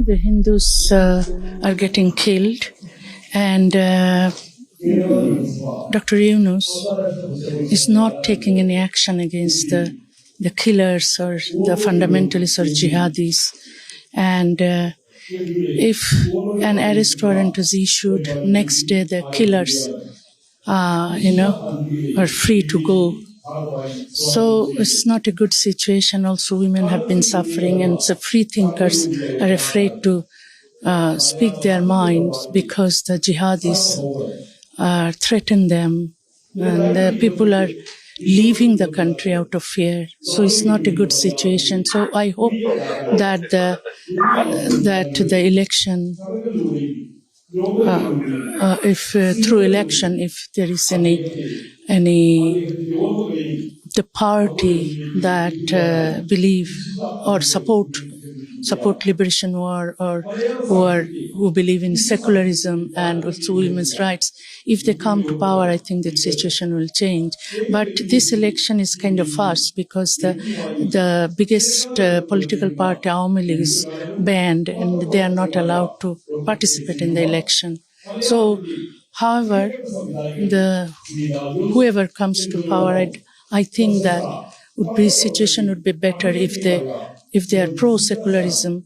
the Hindus are getting killed, and Dr. Yunus is not taking any action against the killers or the fundamentalists or jihadis. And if an arrest warrant is issued, next day the killers, are free to go. So it's not a good situation. Also, women have been suffering, and the free thinkers are afraid to speak their minds because the jihadis threaten them, and the people are leaving the country out of fear. So it's not a good situation. So I hope that the election, if through election, if there is the party that believe or support liberation war, or who believe in secularism and also women's rights, if they come to power, I think that situation will change. But this election is kind of fast because the biggest political party, Awami League, is banned and they are not allowed to participate in the election. So, however, whoever comes to power, I think that situation would be better if they are pro-secularism.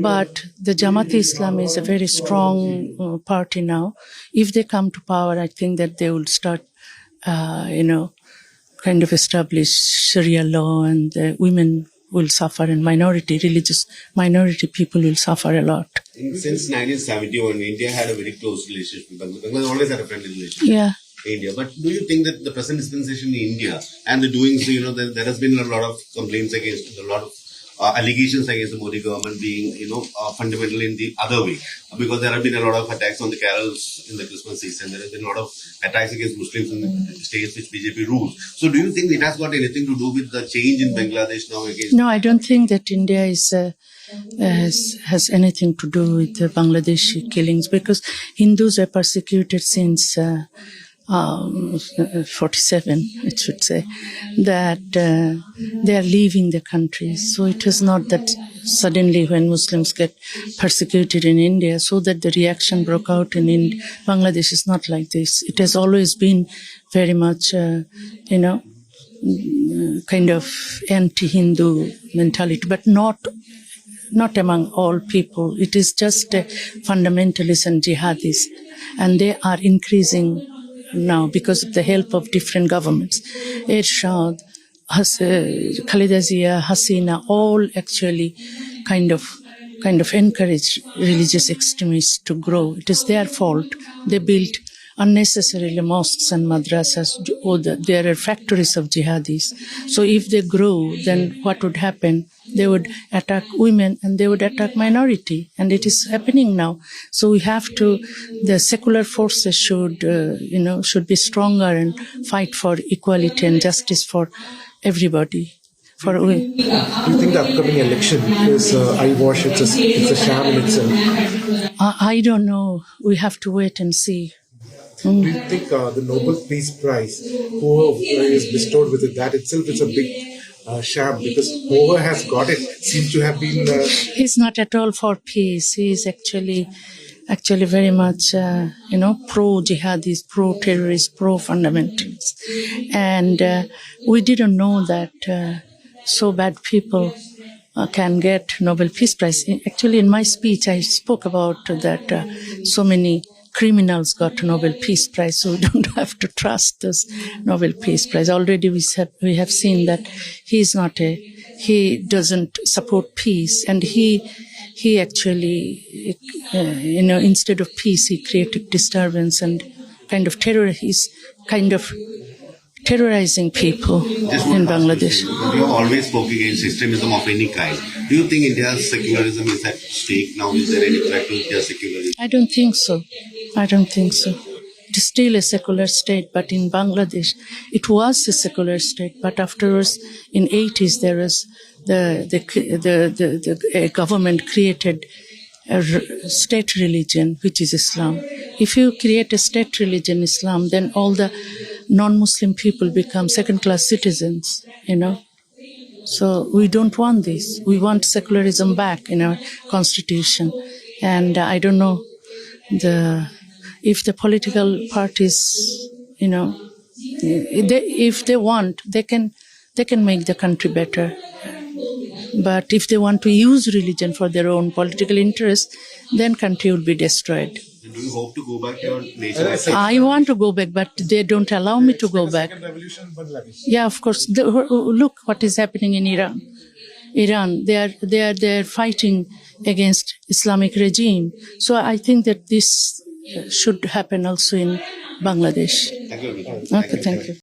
But the Jamaat-e-Islam is a very strong party now. If they come to power, I think that they will start, kind of establish Sharia law, and women will suffer, and religious minority people will suffer a lot. Since 1971, India had a very close relationship with Bangladesh. Bangladesh always had a friendly relationship. Yeah. India. But do you think that the present dispensation in India and the doings, there has been a lot of complaints against, a lot of allegations against the Modi government being, fundamental in the other way? Because there have been a lot of attacks on the carols in the Christmas season. There have been a lot of attacks against Muslims in the states which BJP rules. So do you think it has got anything to do with the change in Bangladesh now against? No, I don't think that India has anything to do with the Bangladeshi killings, because Hindus are persecuted since 47, it should say, that they are leaving the country. So it is not that suddenly when Muslims get persecuted in India, so that the reaction broke out in Bangladesh is not like this. It has always been very much, kind of anti-Hindu mentality, but not among all people. It is just fundamentalists and jihadis, and they are increasing now because of the help of different governments. Ershad, Khaleda Zia, Hasina, all actually kind of encourage religious extremists to grow. It is their fault. They built unnecessarily mosques and madrasas. There are factories of jihadis. So if they grow, then what would happen? They would attack women and they would attack minority. And it is happening now. So we have to, the secular forces should be stronger and fight for equality and justice for everybody. For women. Do you think the upcoming election is eyewash? It's a sham in itself? I don't know. We have to wait and see. Do you think the Nobel Peace Prize, whoever is bestowed with it, that itself is a big sham, because whoever has got it seems to have been... He's not at all for peace. He is actually very much, pro-jihadis, pro-terrorists, pro-fundamentalists. And we didn't know that so bad people can get Nobel Peace Prize. Actually, in my speech, I spoke about that so many criminals got Nobel Peace Prize, so we don't have to trust this Nobel Peace Prize. Already we have seen that he doesn't support peace, and he actually, instead of peace, he created disturbance and kind of terror. He's kind of terrorizing people in Bangladesh. You always spoke against extremism of any kind. Do you think India's secularism is at stake now? Is there any threat to India's secularism? I don't think so. It is still a secular state, but in Bangladesh, it was a secular state. But afterwards, in 80s, there was the government created a state religion, which is Islam. If you create a state religion, Islam, then all the non-Muslim people become second-class citizens, So we don't want this. We want secularism back in our constitution. And I don't know if the political parties, if they want, they can make the country better. But if they want to use religion for their own political interests, then country will be destroyed. Do you hope to go back to your nature? I want to go back, but they don't allow me to go back. Second revolution in Bangladesh. Yeah, of course. Look what is happening in Iran. They are fighting against Islamic regime. So I think that this should happen also in Bangladesh. Thank you. Okay, thank you.